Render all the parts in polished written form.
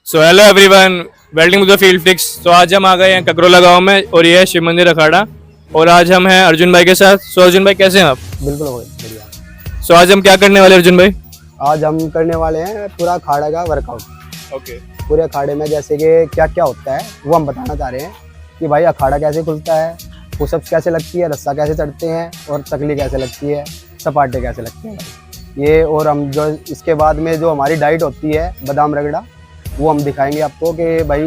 So hello everyone, welcome to the field fix. तो आज हम आ गए हैं ककरोला गांव में और ये है शिव मंदिर अखाड़ा। और आज हम हैं अर्जुन भाई के साथ। सो अर्जुन भाई कैसे हैं आप? बिल्कुल बढ़िया। सो आज हम क्या करने वाले हैं अर्जुन भाई? आज हम करने वाले हैं पूरा अखाड़ा का वर्कआउट। ओके। पूरे अखाड़े में जैसे कि क्या क्या होता है वो हम बताना चाह रहे हैं कि भाई अखाड़ा कैसे खुलता है, पुशअप्स कैसे लगती है, रस्सा कैसे चढ़ते हैं और तकली कैसे लगती है, सपाटे कैसे लगते हैं भाई ये। और हम जो इसके बाद में जो हमारी डाइट होती है बादाम रगड़ा, वो हम दिखाएंगे आपको कि भाई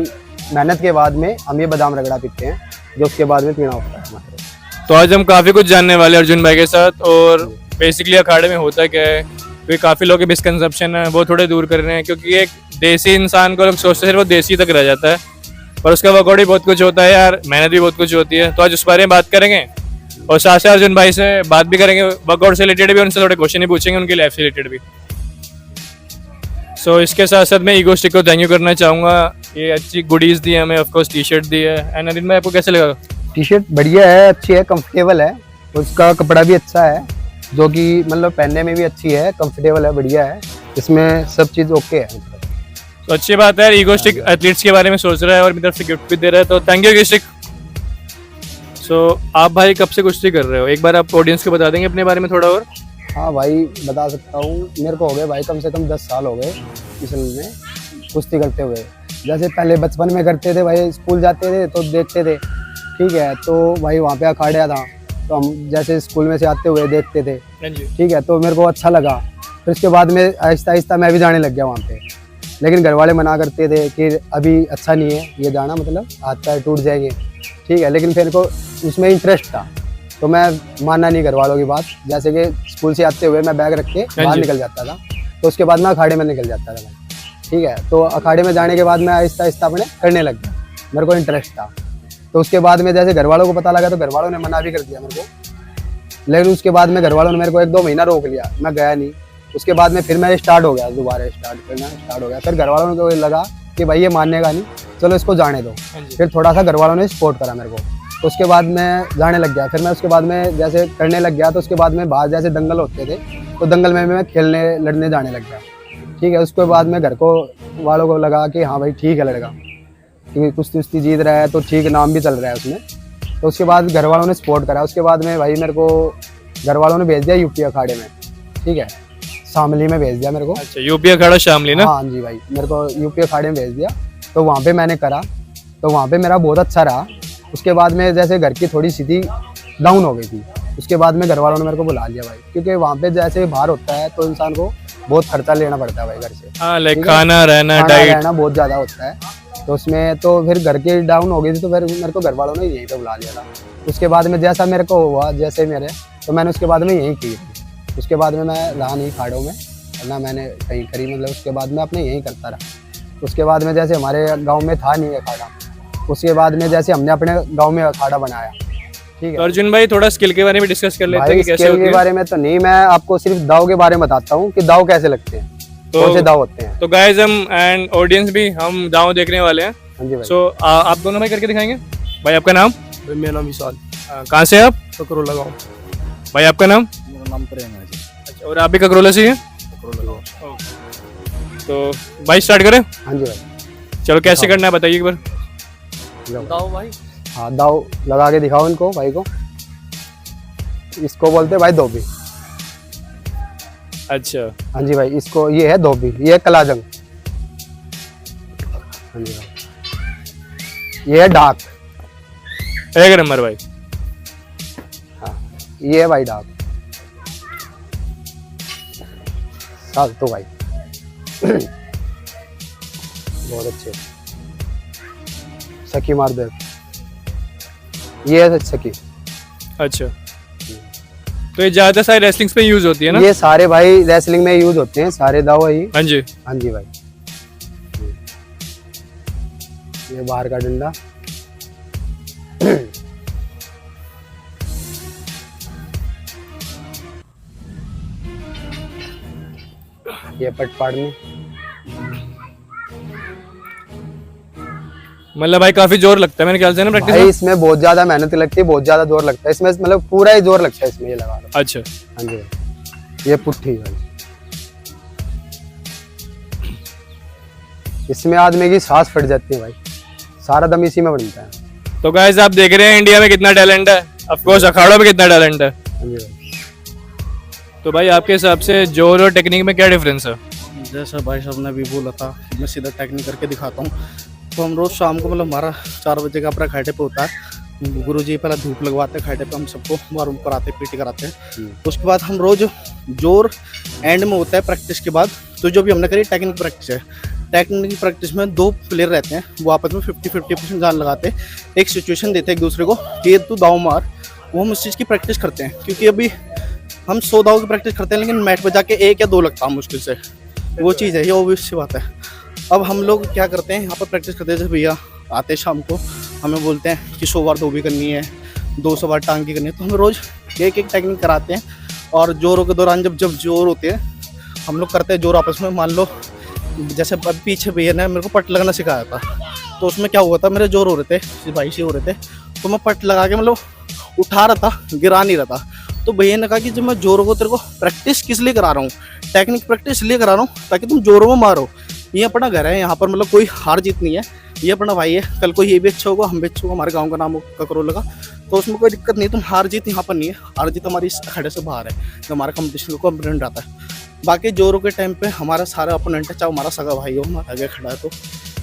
मेहनत के बाद में हम ये बादाम रगड़ा पीते हैं जो उसके बाद में पीना होता है हमारे। तो आज हम काफ़ी कुछ जानने वाले हैं अर्जुन भाई के साथ। और बेसिकली अखाड़े में होता क्या है, क्योंकि काफ़ी लोगों के मिसकंसेप्शन है वो थोड़े दूर कर रहे हैं। क्योंकि एक देसी इंसान को लोग सोचते हैं वो देसी तक रह जाता है, पर उसका वर्कआउट भी बहुत कुछ होता है यार, मेहनत भी बहुत कुछ होती है। तो आज उस बारे में बात करेंगे और साथ साथ अर्जुन भाई से बात भी करेंगे वर्कआउट से रिलेटेड भी, उनसे थोड़े क्वेश्चन भी पूछेंगे उनकी लाइफ से रिलेटेड भी। सो इसके साथ साथ मैं ईगो स्टिक को थैंक यू करना चाहूँगा, ये अच्छी गुडीज़ दी है हमें, ऑफकोर्स टी शर्ट दी है। एंड अनिल भाई आपको कैसे लगा? टी शर्ट बढ़िया है, अच्छी है, कंफर्टेबल है, उसका कपड़ा भी अच्छा है जो कि मतलब पहनने में भी अच्छी है, कंफर्टेबल है, बढ़िया है, इसमें सब चीज़ ओके है। तो अच्छी बात है, ईगो स्टिक एथलीट्स के बारे में सोच रहा है और मेरी तरफ से गिफ्ट भी दे रहा है, तो थैंक यू ईगो स्टिक। सो आप भाई कब से कुश्ती कर रहे हो, एक बार आप ऑडियंस को बता देंगे अपने बारे में थोड़ा और? हाँ भाई बता सकता हूँ, मेरे को हो गए भाई कम से कम 10 साल हो गए इसमें कुश्ती करते हुए। जैसे पहले बचपन में करते थे भाई, स्कूल जाते थे तो देखते थे, ठीक है, तो भाई वहाँ पे अखाड़ा था तो हम जैसे स्कूल में से आते हुए देखते थे, ठीक है, तो मेरे को अच्छा लगा। फिर उसके बाद में आहिस्ता आहिस्ता मैं भी जाने लग गया वहाँ पे, लेकिन घर वाले मना करते थे कि अभी अच्छा नहीं है ये जाना, मतलब हाथ पैर टूट जाएंगे, ठीक है, लेकिन फिर को उसमें इंटरेस्ट था तो मैं मानना नहीं घर वालों की बात। जैसे कि स्कूल से आते हुए मैं बैग रख के बाहर निकल जाता था, तो उसके बाद मैं अखाड़े में निकल जाता था, ठीक है, तो अखाड़े में जाने के बाद मैं आहिस्ता आहिस्ता अपने करने लग गया, मेरे को इंटरेस्ट था। तो उसके बाद में जैसे घर वालों को पता लगा तो घर वालों ने मना भी कर दिया मेरे को, लेकिन उसके बाद में घर वालों ने मेरे को 1-2 महीना रोक लिया, मैं गया नहीं। उसके बाद में फिर मैं स्टार्ट हो गया, दोबारा स्टार्ट करना स्टार्ट हो गया। फिर घर वालों को लगा कि भाई ये मानेगा नहीं, चलो इसको जाने दो। फिर थोड़ा सा घर वालों ने सपोर्ट करा मेरे को, तो उसके बाद मैं जाने लग गया। फिर मैं उसके बाद में जैसे करने लग गया, तो उसके बाद में बाहर जैसे दंगल होते थे तो दंगल में मैं खेलने लड़ने जाने लग गया, ठीक है। उसके बाद में घर को वालों को लगा कि हाँ भाई ठीक है लड़का, क्योंकि कुश्ती जीत रहा है तो ठीक नाम भी चल रहा है उसमें, तो उसके बाद घर वालों ने सपोर्ट करा। उसके बाद में भाई मेरे को घर वालों ने भेज दिया यूपी अखाड़े में, ठीक है, शामली में भेज दिया मेरे को। अच्छा, यूपी अखाड़ा शामली ना? हाँ जी भाई, मेरे को यूपी अखाड़े में भेज दिया, तो वहाँ पे मैंने करा, तो वहाँ पे मेरा बहुत अच्छा रहा। उसके बाद में जैसे घर की थोड़ी स्थिति डाउन हो गई थी, उसके बाद में घर वालों ने मेरे को बुला लिया भाई, क्योंकि वहाँ पे जैसे बाहर होता है तो इंसान को बहुत खर्चा लेना पड़ता है भाई घर से। हाँ, लाइक खाना रहना डाइट बहुत ज़्यादा होता है, तो उसमें तो फिर घर की डाउन हो गई थी, तो फिर मेरे को घर वालों ने यहीं पे बुला लिया था। उसके बाद में जैसा मेरे को हुआ जैसे मेरे, तो मैंने उसके बाद में यहीं की। उसके बाद में मैं रहा नहीं खाड़ों में, ना मैंने कहीं करी, मतलब उसके बाद में अपने यहीं करता रहा। उसके बाद में जैसे हमारे गाँव में था नहीं अखाड़ा, उसके बाद में जैसे हमने अपने गांव में अखाड़ा बनाया, ठीक है। तो अर्जुन भाई थोड़ा स्किल के बारे में डिस्कस कर लेते हैं कि कैसे होती है। के बारे में तो नहीं, मैं आपको सिर्फ दाव के बारे में बताता हूँ कि दाव कैसे लगते हैं, तो कौन से दाव होते हैं। तो गाइस हम एंड ऑडियंस भी हम दाव देखने वाले हैं। हाँ जी भाई। सो आप दोनों भाई करके दिखाएंगे। भाई आपका नाम? मेरा नाम विशाल, कहाँ से आप? ककरोला गाँव। भाई आपका नाम? मेरा नाम प्रेम है जी। अच्छा, और आप भी ककरोला से ही हैं? ककरोला गाँव। तो भाई स्टार्ट करें? हाँ जी भाई, चलो कैसे करना है बताइए एक बार। दाव भाई, हाँ दाव लगा के दिखाओ इनको भाई को, इसको बोलते हैं भाई धोबी। अच्छा, हाँ जी भाई, इसको ये है धोबी, ये है कलाजंग। हाँ जी भाई, ये है डाक। एक नंबर भाई। हाँ, ये है भाई डाक। साथ तो भाई बहुत अच्छे। सखी मार दे, ये है सखी। अच्छा, तो ये ज्यादा सारी रेसलिंग्स पे यूज होती है ना? ये सारे भाई रेसलिंग में यूज होते हैं, सारे दाव ही। हाँ जी। हाँ जी भाई, ये बाहर का डंडा, ये पट पाड़नी। मतलब भाई काफी जोर लगता है मेरे ख्याल से ना प्रैक्टिस भाई में? इसमें बहुत ज्यादा मेहनत लगती है, बहुत ज्यादा जोर लगता है इसमें, मतलब पूरा ही जोर लगता है इसमें, ये लगा लो। अच्छा, हाँ जी भाई, ये पुट्ठी भाई, इसमें आदमी की सांस फट जाती है भाई, सारा दम इसी में बनता है। तो गाइस आप देख रहे हैं इंडिया में कितना टैलेंट है, ऑफ कोर्स अखाड़ों में कितना टैलेंट है। हाँ जी भाई। तो भाई आपके हिसाब से जोर और टेक्निक में क्या डिफरेंस है? जैसा भाई साहब ने भी बोला था, मैं सीधा टेक्निक करके दिखाता हूँ। तो हम रोज़ शाम को मतलब हमारा 4 बजे का अपना खाटे पे होता है। गुरुजी पहले धूप लगवाते हैं खाटे पे, हम सबको मारूम कराते हैं, पीटी कराते हैं। तो उसके बाद हम रोज़ जोर एंड में होता है प्रैक्टिस के बाद। तो जो भी हमने करी टेक्निक प्रैक्टिस है, टेक्निक की प्रैक्टिस में 2 प्लेयर रहते हैं, वो आपस में 50-50% जान लगाते हैं, एक सिचुएशन देते हैं एक दूसरे को कि ये तू दाव मार। वो हम उस चीज़ की प्रैक्टिस करते हैं, क्योंकि अभी हम 100 दाव की प्रैक्टिस करते हैं, लेकिन मैट पर जाके 1 या 2 लगता है मुश्किल से। वो चीज़ है, ये ऑब्वियस सी बात है। अब हम लोग क्या करते हैं, यहाँ पर प्रैक्टिस करते हैं। जैसे भैया आते हैं शाम को, हमें बोलते हैं कि 100 बार धोबी करनी है, 200 बार टांग की करनी है। तो हम रोज़ एक टेक्निक कराते हैं। और जोरों के दौरान जब जोर होते हैं, हम लोग करते हैं जोर आपस में। मान लो जैसे पीछे भैया ने मेरे को पट लगाना सिखाया था, तो उसमें क्या हुआ था, मेरे जोर हो रहे थे, सिपाही से हो रहे थे, तो मैं पट लगा के मतलब उठा रहा था, गिरा नहीं रहा था। तो भैया ने कहा कि जब मैं जोरों को तेरे को प्रैक्टिस किस लिए करा रहा हूँ, टेक्निक प्रैक्टिस इसलिए करा रहा हूँ ताकि तुम जोरों में मारो। ये अपना घर है, यहाँ पर मतलब कोई हार जीत नहीं है, ये अपना भाई है। कल को ये भी अच्छा होगा, हम भी अच्छा होगा, हमारे गांव का नाम होगा करोल का, तो उसमें कोई दिक्कत नहीं। तुम हार जीत यहाँ पर नहीं है, हार जीत हमारी इस अखाड़े से बाहर है, जो हमारा कंपटीशन को कंप्लेंट आता है। बाकी जोरों के टाइम पे हमारा सारा अपोनेंट है, चाहे हमारा सगा भाई हो, हमारा आगे खड़ा है, तो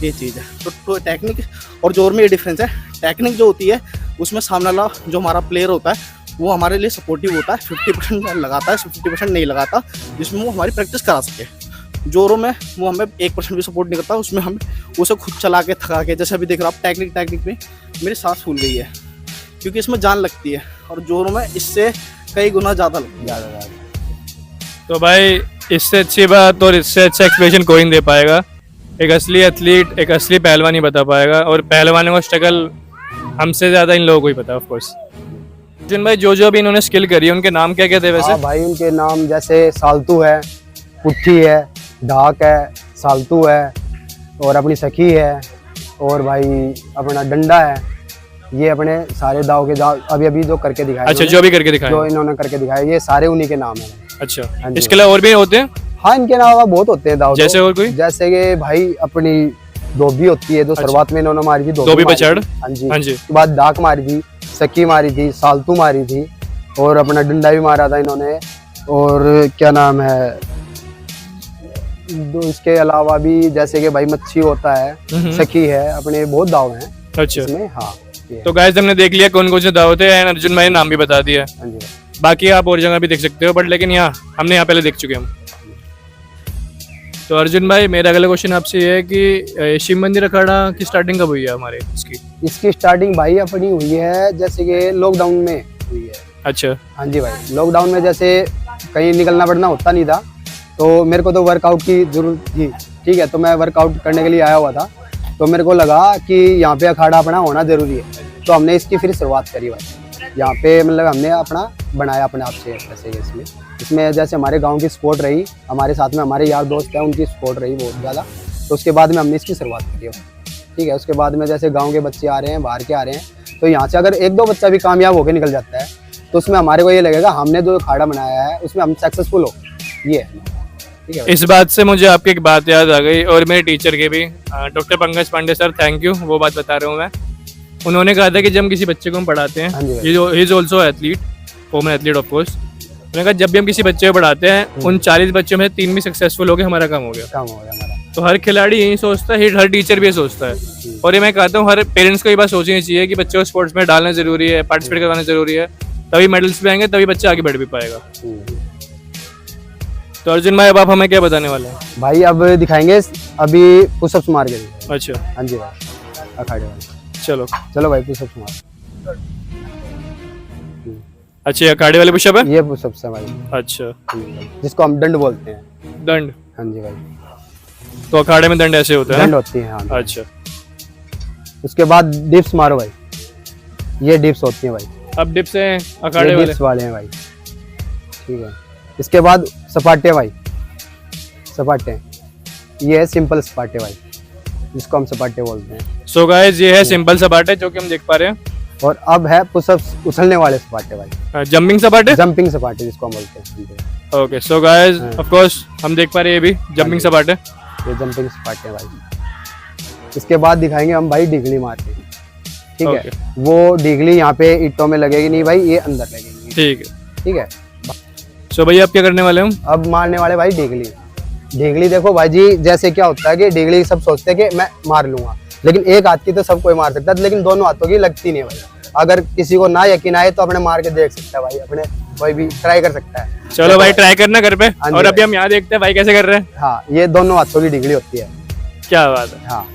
ये चीज़ है। तो टेक्निक और जोर में ये डिफरेंस है। टेक्निक जो होती है उसमें सामने वाला जो हमारा प्लेयर होता है वो हमारे लिए सपोर्टिव होता है, 50% लगाता है, 50% नहीं लगाता, जिसमें वो हमारी प्रैक्टिस करा सके। जोरों में वो हमें 1% भी सपोर्ट नहीं करता, उसमें हम उसे खुद चला के थका के, जैसे अभी देख रहे हो आप टेक्निक में मेरी सांस फूल गई है, क्योंकि इसमें जान लगती है, और जोरों में इससे कई गुना ज़्यादा लगती है। तो भाई इससे अच्छी बात और इससे अच्छा एक्सप्लेनेशन कोई नहीं दे पाएगा। एक असली एथलीट, एक असली पहलवान ही बता पाएगा, और पहलवानों का स्ट्रगल हमसे ज़्यादा इन लोगों को ही पता है ऑफ कोर्स। अर्जुन भाई जो भी इन्होंने स्किल करी है उनके नाम क्या क्या थे वैसे? हाँ भाई, उनके नाम जैसे सालतू है, पुट्ठी है, ढाक है, सालतू है, और अपनी सखी है, और भाई अपना डंडा है। ये अपने सारे दाव के अभी जो करके दिखाए, अच्छा जो भी करके दिखाया, जो इन्होंने करके दिखाया, ये सारे उन्हीं के नाम है। अच्छा, हाँ जी। इसके अलावा और भी होते हैं? हाँ, इनके अलावा बहुत होते हैं दाव। जैसे और कोई? जैसे कि भाई अपनी धोबी होती है, जो शुरुआत में इन्होंने मारी थी, धोबी पछाड़। हाँ जी। हाँ जी। उसके बाद डाक मारी थी, सखी मारी थी, सालतू मारी थी, और अपना डंडा भी मारा था इन्होंने। और क्या नाम है, इसके अलावा भी जैसे कि भाई मच्छी होता है, सखी है, अपने बहुत दाव हैं अच्छा इसमें। हाँ, तो गाइस हमने देख लिया कौन कौन से दाव थे, एंड अर्जुन भाई ने नाम भी बता दिया। हाँ जी। बाकी आप और जगह भी देख सकते हो, बट लेकिन यहाँ हमने यहाँ पहले देख चुके हम। तो अर्जुन भाई मेरा अगला क्वेश्चन आपसे ये है कि शिव मंदिर अखाड़ा की स्टार्टिंग कब हुई है हमारे इसकी स्टार्टिंग भाई अपनी हुई है जैसे कि लॉकडाउन में हुई है। अच्छा। हाँ जी भाई, लॉकडाउन में जैसे कहीं निकलना पड़ना होता नहीं था, तो मेरे को तो वर्कआउट की जरूरत थी, ठीक है, तो मैं वर्कआउट करने के लिए आया हुआ था। तो मेरे को लगा कि यहाँ पे अखाड़ा अपना होना जरूरी है, तो हमने इसकी फिर शुरुआत करी भाई। यहाँ पे मतलब हमने अपना बनाया अपने आप से ऐसे इसमें जैसे हमारे गांव की सपोर्ट रही, हमारे साथ में हमारे यार दोस्त हैं उनकी सपोर्ट रही बहुत ज़्यादा, तो उसके बाद में हमने इसकी शुरुआत करी है, ठीक है। उसके बाद में जैसे गांव के बच्चे आ रहे हैं, बाहर के आ रहे हैं, तो यहाँ से अगर 1-2 बच्चा भी कामयाब होकर निकल जाता है, तो उसमें हमारे को ये लगेगा हमने जो अखाड़ा बनाया है उसमें हम सक्सेसफुल हो, ये है, ठीक है। इस बात से मुझे आपकी एक बात याद आ गई, और मेरे टीचर के भी, doctor Pankaj Pandey sir, thank you, वो बात बता रहा हूँ मैं। उन्होंने कहा था कि जब हम किसी बच्चे को हम पढ़ाते हैं, he is also athlete, farmer athlete of course, उन्होंने कहा जब भी हम किसी बच्चे को पढ़ाते हैं उन 40 बच्चों में 3 भी सक्सेसफुल हो गए, हमारा काम हो गया। हमारा तो हर खिलाड़ी यही सोचता है, हर टीचर भी ये सोचता है, और ये मैं कहता हूँ हर पेरेंट्स को ये बात सोचनी चाहिए कि बच्चों को स्पोर्ट्स में डालना जरूरी है, पार्टिसिपेट करवाना जरूरी है, तभी मेडल्स भी आएंगे, तभी बच्चा आगे बढ़ भी पाएगा। तो अर्जुन भाई अब आप हमें क्या बताने वाले हैं? भाई अब दिखाएंगे अभी पुशअप्स मार के। अच्छा। हाँ जी भाई, अखाड़े वाले। चलो चलो भाई, पुशअप्स मार। अच्छा, अखाड़े वाले पुशअप है? ये पुशअप्स है भाई। अच्छा, जिसको हम दंड बोलते हैं। दंड? हाँ जी भाई। तो अखाड़े में दंड ऐसे होता है? दंड होती है, हाँ। अच्छा। उसके बाद डिप्स मारो भाई, ये डिप्स होती है भाई। अब डिप्स हैं अखाड़े वाले? डिप्स वाले हैं भाई, ठीक है। इसके बाद सपाटे भाई, सपाटे, ये है सिंपल सपाटे भाई, जिसको हम सपाटे बोलते हैं। सो गाइस ये है सिंपल सपाटे जो कि हम देख पा रहे हैं, और अब है पुशअप्स उछलने वाले सपाटे भाई, जंपिंग सपाटे, जंपिंग सपाटे जिसको हम बोलते हैं। Okay, so guys of course हम देख पा रहे हैं ये भी जंपिंग सपाटे, ये जंपिंग सपाटे भाई। इसके बाद दिखाएंगे हम भाई डिगली मार के, ठीक है। Okay. वो डिगली यहाँ पे ईंटों में लगेगी नहीं भाई, ये अंदर लगेगी, ठीक है। ठीक है। सो भैया आप क्या करने वाले हो? अब मारने वाले भाई डिगली। डिगली देखो भाई जी, जैसे क्या होता है कि डिगली सब सोचते हैं कि मैं मार लूंगा, लेकिन एक हाथ की तो सब कोई मार सकता है, लेकिन दोनों हाथों की लगती नहीं है भाई। अगर किसी को ना यकीन आए तो अपने मार के देख सकता है भाई, अपने कोई भी ट्राई कर सकता है। चलो भाई ट्राई करना घर पे। हाँ जी और अभी भाई। हम यहाँ देखते हैं भाई कैसे कर रहे हैं। हाँ, ये दोनों हाथों की डिगली होती है। क्या बात है। हाँ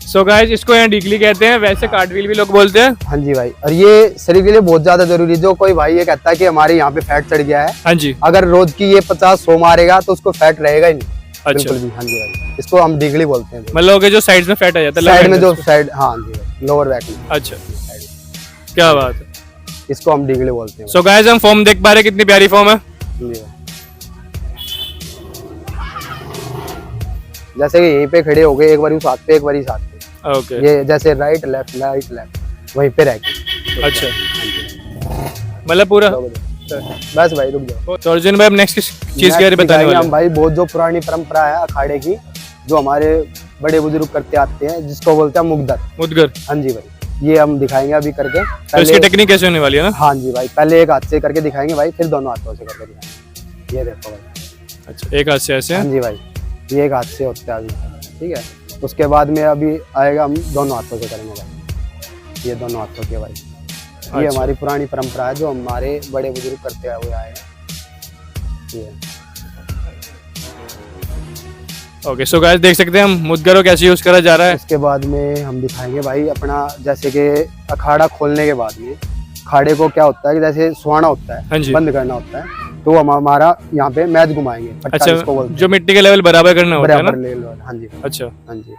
सो गाइस इसको यहाँ डिगली कहते हैं, वैसे कार्टव्हील भी लोग बोलते हैं। हाँ जी भाई, और ये शरीर के लिए बहुत ज्यादा जरूरी है। जो कोई भाई ये कहता है कि हमारे यहाँ पे फैट चढ़ गया है, हाँ जी। अगर रोज की ये 50-100 मारेगा तो उसको फैट रहेगा ही नहीं, अच्छा। बिल्कुल भी। हाँ जी भाई, इसको हम डिगली बोलते हैं। मतलब कि जो साइड में फैट आ जाता है, साइड में left जो hand साइड, हाँ जी भाई, लोअर बैक में, अच्छा क्या बात है। इसको हम डिगली बोलते हैं। सो गाइस हम फॉर्म देख पा रहे हैं, कितनी प्यारी फॉर्म है। जी भाई। जैसे कि यहीं पे खड़े हो गए, एक बार उस हाथ पे, एक बार इस हाथ पे, ओके ये जैसे राइट लेफ्ट राइट लेफ्ट, वहीं पे रह के। अच्छा मतलब पूरा। बस भाई रुक जाओ। तो अर्जुन भाई अब नेक्स्ट चीज क्या बताने दिखाएंगे वाले हम हैं? भाई, बहुत जो पुरानी परंपरा है अखाड़े की, जो हमारे बड़े बुजुर्ग करते आते हैं, जिसको बोलते हैं मुगदर। मुदगर। हाँ जी भाई, ये हम दिखाएंगे अभी करके। तो इसकी टेक्निक कैसे होने वाली है ना? हाँ जी भाई, पहले एक हाथ से करके दिखाएंगे भाई, फिर दोनों हाथों से करके दिखाएंगे। ये देखो भाई। अच्छा एक हाथ से ऐसे। हाँ जी भाई, ये एक हाथ से होता है अभी, ठीक है। उसके बाद में अभी आएगा, हम दोनों हाथों से करेंगे भाई, ये दोनों हाथों के भाई। ये अच्छा। हमारी पुरानी परंपरा है, जो हमारे बड़े बुजुर्ग करते हुए आए हैं। ये ओके सो गाइस देख सकते हैं हम मुदगर को कैसे यूज करा जा रहा है। उसके बाद में हम दिखाएंगे भाई अपना, जैसे कि अखाड़ा खोलने के बाद में अखाड़े को क्या होता है कि जैसे सुहाना होता हाँ है, जी। बंद करना होता है, तो हम हमारा यहाँ पे मैच घुमाएंगे, पट्टा जिसको अच्छा बोलते जो मिट्टी के लेवल बराबर करना हैं, होता है ना? बराबर ले लो। हाँ जी अच्छा हाँ जी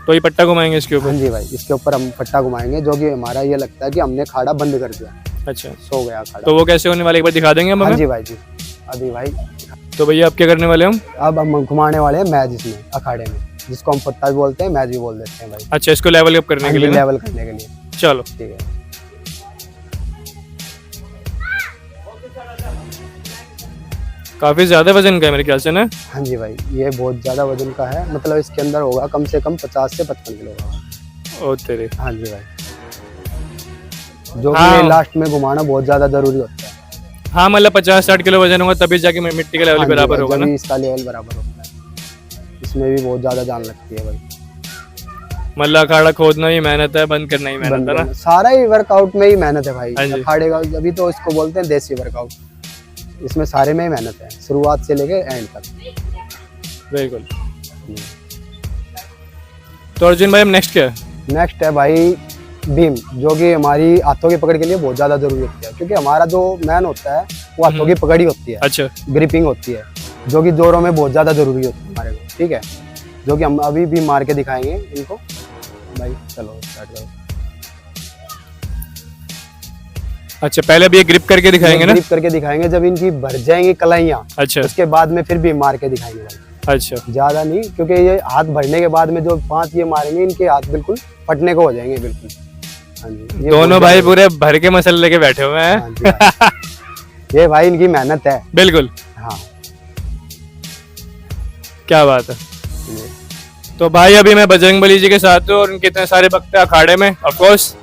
तो ये पट्टा घुमाएंगे इसके ऊपर। हाँ जी भाई, इसके ऊपर हम पट्टा घुमाएंगे, जो कि हमारा ये लगता है कि हमने खाड़ा बंद कर दिया, अच्छा सो गया खाड़ा। तो वो कैसे होने वाला एक बार दिखा देंगे हम हाँ हमें? जी भाई जी, अभी भाई तो भैया आप क्या करने वाले हम? अब हम घुमाने वाले हैं मैच इसमें, अखाड़े में, जिसको हम पत्ता भी बोलते हैं, मैच भी बोल देते हैं भाई। अच्छा इसको लेवल अप करने के लिए ना? लेवल करने के लिए, चलो ठीक है। काफी ज्यादा वजन का है मेरे ख्याल से ना? हाँ जी भाई, ये बहुत ज्यादा वजन का है, मतलब इसके अंदर होगा कम से कम 50 से 55 किलो का। ओ तेरे। हाँ जी भाई, जो हाँ। कि लास्ट में घुमाना बहुत ज्यादा जरूरी होता है। हाँ मतलब 50-60 किलो वजन होगा तभी जाके मिट्टी का लेवल हाँ जी बराबर भाई, होगा ना? जब इसका लेवल बराबर होता है, इसमें भी बहुत ज्यादा जान लगती है भाई। मतलब अखाड़ा खोदना ही मेहनत है, बंद करना ही मेहनत है ना? बंद- सारा ही वर्कआउट में ही मेहनत है भाई। हाँ जी। अखाड़े का अभी तो इसको बोलते हैं देसी वर्कआउट, इसमें सारे में ही मेहनत है, शुरुआत से लेके एंड तक। बिल्कुल। तो अर्जुन भाई हम नेक्स्ट क्या है? नेक्स्ट है भाई भीम, जो कि हमारी हाथों की पकड़ के लिए बहुत ज्यादा जरूरी होती है, क्योंकि हमारा जो मैन होता है वो हाथों की पकड़ ही होती है, अच्छा ग्रिपिंग होती है, जो कि जोरों में बहुत ज्यादा जरूरी होती है हमारे को, ठीक है। जो कि हम अभी भी मार के दिखाएंगे इनको भाई। चलो स्टार्ट करो। अच्छा पहले भी ये ग्रिप करके दिखाएंगे ना? ग्रिप करके दिखाएंगे, जब इनकी भर जाएंगी कलाइयाँ, अच्छा उसके बाद में फिर भी मार के दिखाएंगे भाई, अच्छा ज्यादा नहीं, क्योंकि ये हाथ भरने के बाद में जो 5 ये मारेंगे, इनके हाथ बिल्कुल फटने को हो जाएंगे बिल्कुल। हाँ जी, ये दोनों बहुत भाई ज्यादा- पूरे भर के मसल लेके बैठे हुए हैं। हाँ जी भाई। ये भाई इनकी मेहनत है। बिल्कुल हाँ क्या बात है। ये। तो भाई अभी मैं बजरंगबली जी के साथ हूँ और उनके इतने सारे भक्त हैं अखाड़े में ऑफ कोर्स।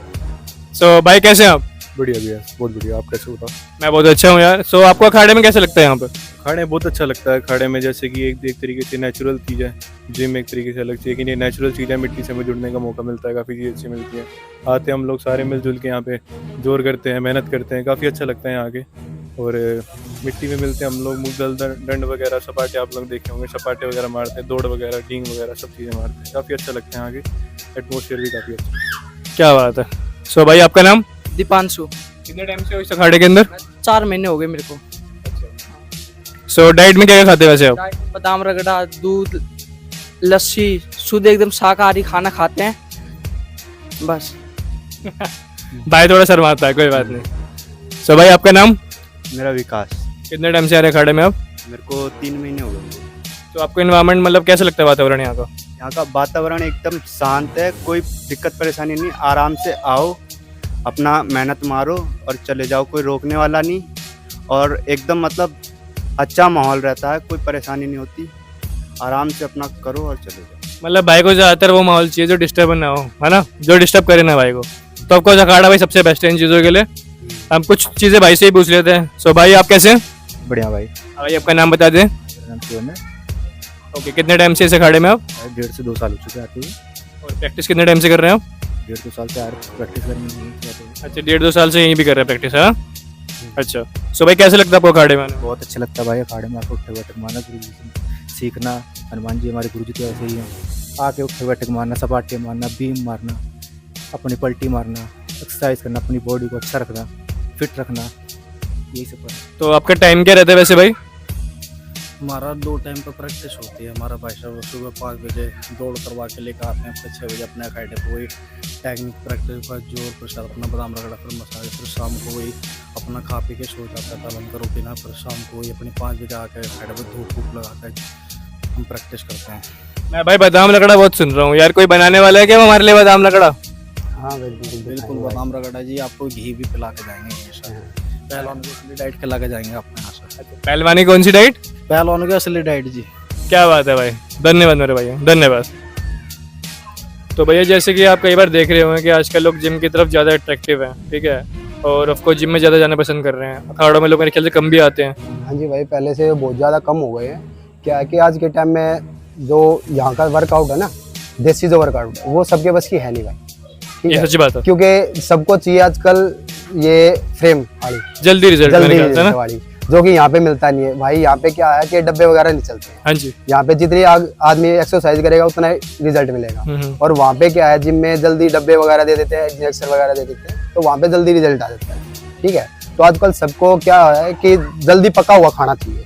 सो भाई कैसे हैं आप? बढ़िया भैया, बहुत बढ़िया। आप कैसे बताओ? मैं बहुत अच्छा हूँ यार। सो आपको अखाड़े में कैसे लगता है यहाँ पे? खाने बहुत अच्छा लगता है खाड़े में, जैसे कि एक तरीके से नेचुरल चीज़ है। जिम एक तरीके से अलग चीज़ है, लेकिन ये नेचुरल चीज़ है, मिट्टी से हमें जुड़ने का मौका मिलता है, काफ़ी चीज़ अच्छी मिलती है। आते हम लोग सारे मिलजुल के यहाँ पे जोर करते हैं, मेहनत करते हैं, काफ़ी अच्छा लगता है यहाँ आके। और मिट्टी में मिलते हैं हम लोग, मुगदल डंड वगैरह, सपाटे आप लोग देखे होंगे, सपाटे वगैरह मारते हैं, दौड़ वगैरह, डींग वगैरह सब चीज़ें मारते हैं, काफ़ी अच्छा लगता है आगे। एटमोसफियर भी काफ़ी अच्छा। क्या बात है। सो भाई आपका नाम? दीपांशु। कितने टाइम से हो इस अखाड़े के अंदर? 4 महीने हो गए मेरे को। सो डाइट में क्या क्या खाते हैं वैसे आप? बादाम रगड़ा, दूध, लस्सी, शुद्ध एकदम शाकाहारी खाना खाते हैं बस। भाई थोड़ा शर्माता है, कोई बात नहीं। सो भाई आपका नाम? मेरा विकास। कितने टाइम से आ रहे हैं अखाड़े में आप? मेरे को 3 महीने हो गए। तो आपको इन्वायरमेंट मतलब कैसा लगता है वातावरण यहाँ का? यहाँ का वातावरण एकदम शांत है, कोई दिक्कत परेशानी नहीं, आराम से आओ, अपना मेहनत मारो और चले जाओ, कोई रोकने वाला नहीं, और एकदम मतलब अच्छा माहौल रहता है, कोई परेशानी नहीं होती, आराम से अपना करो और चले जाओ। मतलब भाई को ज़्यादातर वो माहौल चाहिए जो डिस्टर्ब ना हो, है ना, जो डिस्टर्ब करे ना भाई को। तो आपको अखाड़ा भाई सबसे बेस्ट है इन चीज़ों के लिए। हम कुछ चीज़ें भाई से ही पूछ लेते हैं। सो भाई आप कैसे हैं? बढ़िया भाई। भाई आपका नाम बता दें। मेरा नाम शिवन है। ओके, कितने टाइम से इस अखाड़े में आप? 1.5 से 2 साल हो चुके आते हुए। और प्रैक्टिस कितने टाइम से कर रहे हैं आप? 1.5-2 साल से प्रैक्टिस करने में जाते हुए। अच्छा, 1.5-2 साल से यहीं भी कर रहे हैं प्रैक्टिस, है ना? अच्छा, सो भाई कैसे लगता है आपको अखाड़े में आने में? बहुत अच्छा लगता है भाई अखाड़े में आके उठक बैठक मारना, गुरु जी से सीखना। हनुमान जी हमारे गुरु जी तो ऐसे ही हैं, आके उठक बैठक मारना, सपाटे मारना, बीम मारना, अपनी पलटी मारना, एक्सरसाइज करना, अपनी बॉडी को अच्छा रखना, फिट रखना, यही सब करना। तो आपका टाइम क्या रहता है वैसे भाई? हमारा 2 टाइम पर प्रैक्टिस होती है। हमारा भाई साहब सुबह 5 बजे दौड़ करवा के लेकर आते हैं, फिर 6 बजे अपने अखाड़े पर वही टेक्निक प्रैक्टिस का जोर प्रसार, अपना बादाम रगड़ा, फिर मसाज, फिर शाम को वही अपना खा पी के सो जाता है तालन का रोटी ना, फिर शाम को वही अपनी 5 बजे आकर अखाड़े पर धूप वूप लगा कर हम प्रैक्टिस करते हैं। मैं भाई बादाम लकड़ा बहुत सुन रहा हूँ यार, कोई बनाने वाला है क्या हमारे लिए बादाम लकड़ा? हाँ बिल्कुल बिल्कुल बादाम रगड़ा जी, आपको घी भी पिला के जाएंगे हमेशा। पहलवान की असली डाइट खिला के जाएंगे अपने यहाँ से। पहलवानी कौन सी डाइट? पहलवान की असली डाइट जी। क्या बात है भाई, धन्यवाद मेरे भाई, धन्यवाद। तो भैया जैसे कि आप कई बार देख रहे होंगे कि आजकल लोग जिम की तरफ ज़्यादा अट्रैक्टिव हैं, ठीक है, और ऑफकोर्स जिम में ज़्यादा जाना पसंद कर रहे हैं। अखाड़ों में लोग मेरे ख्याल से कम भी आते हैं। हाँ जी भाई, पहले से बहुत ज़्यादा कम हो गए हैं। क्या है कि आज के टाइम में जो यहाँ का वर्कआउट है ना, देसी जो वर्कआउट है, वो सबके बस की है नहीं भाई, ठीक ये है, सच्ची बात है। क्योंकि सबको चाहिए आजकल ये फ्रेम वाली, जल्दी रिजल्ट जल्दी मेरे ख्याल से result ना। वाली, जो कि यहाँ पे मिलता नहीं है भाई। यहाँ पे क्या है कि डब्बे वगैरह नहीं चलते हैं। हाँ जी। यहाँ पे जितनी आदमी एक्सरसाइज करेगा उतना रिजल्ट मिलेगा। हम्म। और वहाँ पे क्या है, जिम में जल्दी डब्बे वगैरह दे देते हैं, इंजेक्शन वगैरह दे देते हैं, तो वहाँ पे जल्दी रिजल्ट आ जाता है, ठीक है। तो आजकल सबको क्या है कि जल्दी पका हुआ खाना चाहिए,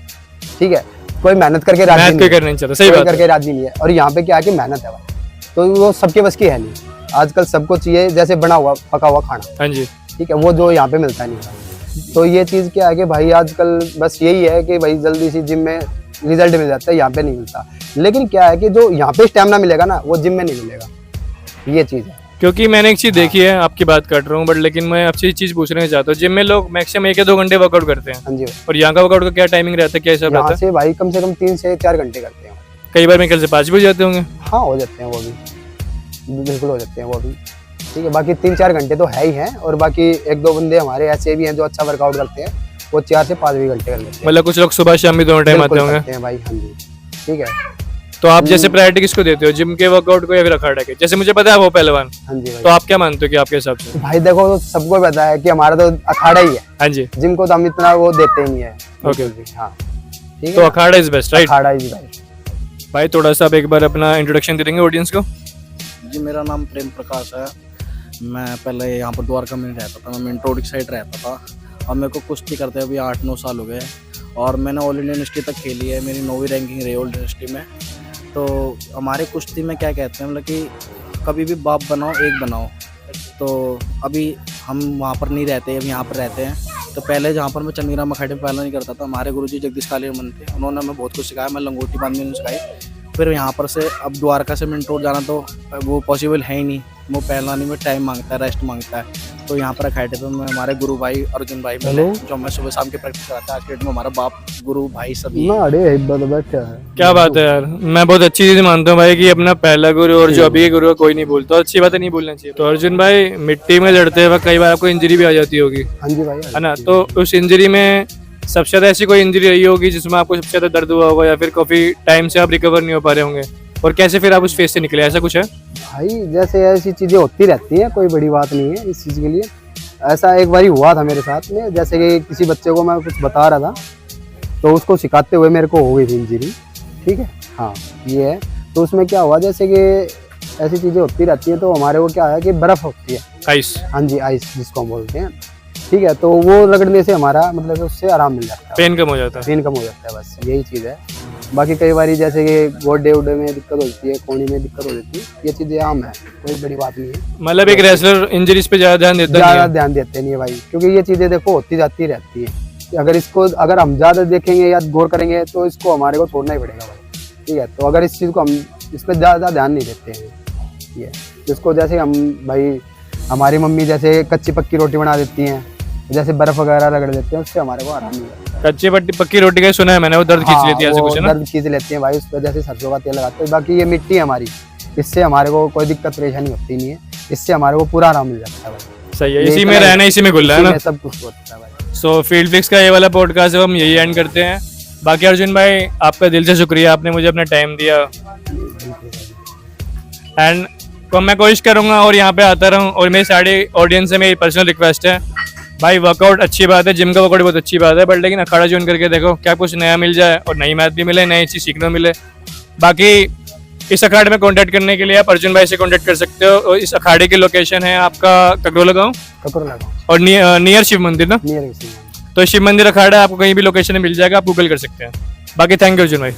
ठीक है, कोई मेहनत करके राजी मैथ नहीं कोई है, करना नहीं चाहता, सही कोई बात है। करके राजी नहीं है। और यहाँ पे क्या है कि मेहनत है भाई, तो वो सबके बस की है नहीं। आजकल सबको चाहिए जैसे बना हुआ पका हुआ खाना, हाँ जी। ठीक है, वो जो यहाँ पे मिलता नहीं है। तो ये चीज़ क्या है कि भाई आजकल बस यही है कि भाई जल्दी सी जिम में रिजल्ट मिल जाता है, यहाँ पे नहीं मिलता। लेकिन क्या है कि जो यहाँ पे स्टेमिना मिलेगा ना, वो जिम में नहीं मिलेगा, ये चीज़ है। क्योंकि मैंने एक चीज़ देखी है, आपकी बात कर रहा हूँ बट लेकिन मैं आपसे एक चीज़ पूछना चाहता हूँ। जिम में लोग मैक्सिमम 1 या 2 घंटे वर्कआउट करते हैं, हाँ जी, और यहाँ का वर्कआउट का क्या टाइमिंग रहता है, क्या हिसाब रहता यहाँ है? से भाई कम से कम 3 से 4 घंटे करते हैं। कई बार मेरे ख्याल से 5 भी हो जाते होंगे। हाँ हो जाते हैं वो भी, बिल्कुल हो जाते हैं वो भी, ठीक है। बाकी 3-4 घंटे तो है ही हैं, और बाकी 1-2 बंदे हमारे ऐसे भी हैं जो अच्छा वर्कआउट करते हैं, वो 4 से 5 भी घंटे कर लेते हैं। मतलब कुछ लोग सुबह शाम भी दोनों टाइम आते बिल्कुल होंगे। करते हैं भाई, हाँ जी, ठीक है, तो आप जैसे प्रायोरिटी किसको देते हो, जिम के वर्कआउट को या फिर अखाड़ा के? जैसे मुझे पता है वो पहलवान, हाँ जी भाई। तो आप क्या मानते हो कि आपके हिसाब से? भाई देखो, तो सबको पता है कि हमारा तो अखाड़ा ही है, हाँ जी। जिम को तो हम इतना वो देते ही नहीं है। ओके। बिल्कुल भी, हाँ ठीक तो है, अखाड़ा इज बेस्ट, राइट? अखाड़ा ही भाई। भाई थोड़ा सा आप एक बार अपना इंट्रोडक्शन दे देंगे ऑडियंस को? जी मेरा नाम प्रेम प्रकाश है। मैं पहले यहाँ पर द्वारका में रहता था, मैं मेन रोड की साइड रहता था। और मेरे को कुश्ती करते अभी 8-9 साल हो गए, और मैंने ऑल इंडिया यूनिवर्सिटी तक खेली है। मेरी 9वीं रैंकिंग रही ऑल यूनिवर्सिटी में। तो हमारे कुश्ती में क्या कहते हैं, मतलब कि कभी भी बाप बनाओ एक बनाओ। तो अभी हम वहाँ पर नहीं रहते, अब यहाँ पर रहते हैं। तो पहले जहाँ पर मैं चंदीराम अखाड़े में पहला नहीं करता था, हमारे गुरुजी जगदीश कालीमन थे, उन्होंने हमें बहुत कुछ सिखाया। मैं लंगोटी बांधनी सिखाई। फिर यहाँ पर से अब द्वारका से मिंट रोड जाना तो वो पॉसिबल है ही नहीं, वो पहलवानी में टाइम मांगता है, रेस्ट मांगता है। तो यहाँ पर अखाड़े पे मैं हमारे गुरु भाई अर्जुन भाई मिले, जो मैं सुबह शाम की प्रैक्टिस कराता है। आज के डेट में हमारा बाप गुरु भाई सभी क्या बात है यार, मैं बहुत अच्छी चीज मानता हूँ भाई कि अपना पहला गुरु और जो अभी के गुरु है कोई नहीं भूलता। अच्छी बात है, नहीं भूलना चाहिए। तो अर्जुन भाई मिट्टी में लड़ते वक्त कई बार आपको इंजरी भी आ जाती होगी, हाँ जी भाई, है ना? तो उस इंजरी में सबसे ज्यादा ऐसी कोई इंजरी रही होगी जिसमें आपको सबसे ज्यादा दर्द हुआ होगा, या फिर काफी टाइम से आप रिकवर नहीं हो पा रहे होंगे, और कैसे फिर आप उस फेज से निकले, ऐसा कुछ है? भाई जैसे ऐसी चीज़ें होती रहती हैं, कोई बड़ी बात नहीं है इस चीज़ के लिए। ऐसा एक बार हुआ था मेरे साथ में, जैसे कि किसी बच्चे को मैं कुछ बता रहा था, तो उसको सिखाते हुए मेरे को हो गई थी इंजरी, ठीक है, हाँ ये है। तो उसमें क्या हुआ, जैसे कि ऐसी चीज़ें होती रहती हैं, तो हमारे को क्या है कि बर्फ़ होती है, आइस। हाँ जी, आइस जिसको हम बोलते हैं, ठीक है। तो वो रगड़ने से हमारा मतलब उससे आराम मिल जाता है, पेन कम हो जाता है। पेन कम हो जाता है, बस यही चीज़ है। बाकी कई बार जैसे कि गोडे वोडे में दिक्कत होती है, कोहनी में दिक्कत हो जाती है, ये चीज़ें आम है, कोई बड़ी बात नहीं है। मतलब एक रेसलर इंजरीज पे ज्यादा ध्यान देता नहीं ज़्यादा है। ध्यान देते नहीं है भाई, क्योंकि ये चीज़ें देखो होती जाती रहती है। अगर हम ज़्यादा देखेंगे या गौर करेंगे तो इसको हमारे को छोड़ना ही पड़ेगा भाई, ठीक है। तो अगर इस चीज़ को हम इस पर ज़्यादा ध्यान नहीं देते हैं, ये जिसको जैसे हम भाई, हमारी मम्मी जैसे कच्ची पक्की रोटी बना देती हैं, जैसे बर्फ़ वगैरह रगड़ देते हैं, उससे हमारे को आराम नहीं लगता। कच्ची पक्की रोटी का सुना है मैंने, वो दर्द खींच लेती है, ऐसे वो कुछ है ना? दर्द खींच लेते हैं भाई, उस पर जैसे सरसों का तेल लगाते हैं। बाकी ये मिट्टी है हमारी, इससे हमारे को कोई दिक्कत परेशानी होती नहीं है, इससे हमारे को पूरा आराम मिल जाता है भाई। सही है, ये इसी में इतना- रहना इसी में घुलना है इसी ना। में सब कुछ होता है भाई। सो फील्ड फ्लिक्स का ये वाला पॉडकास्ट है हम यही एंड करते हैं। बाकी अर्जुन भाई आपका दिल से शुक्रिया, आपने मुझे अपना टाइम दिया एंड मैं कोशिश करूंगा और यहाँ पे आता रहूँ। और मेरी सारी ऑडियंस से मेरी पर्सनल रिक्वेस्ट है भाई, वर्कआउट अच्छी बात है, जिम का वर्कआउट बहुत अच्छी बात है, बट लेकिन अखाड़ा ज्वाइन करके देखो, क्या कुछ नया मिल जाए और नई मैथ भी मिले, नई चीज़ सीखने मिले। बाकी इस अखाड़े में कांटेक्ट करने के लिए आप अर्जुन भाई से कांटेक्ट कर सकते हो। और इस अखाड़े की लोकेशन है आपका ककरोला गाँव ककरोला गाँव, और नियर शिव मंदिर ना। नियर इसी में। तो शिव मंदिर अखाड़ा आपको कहीं भी लोकेशन में मिल जाएगा, आप गूगल कर सकते हैं। बाकी थैंक यू अर्जुन भाई।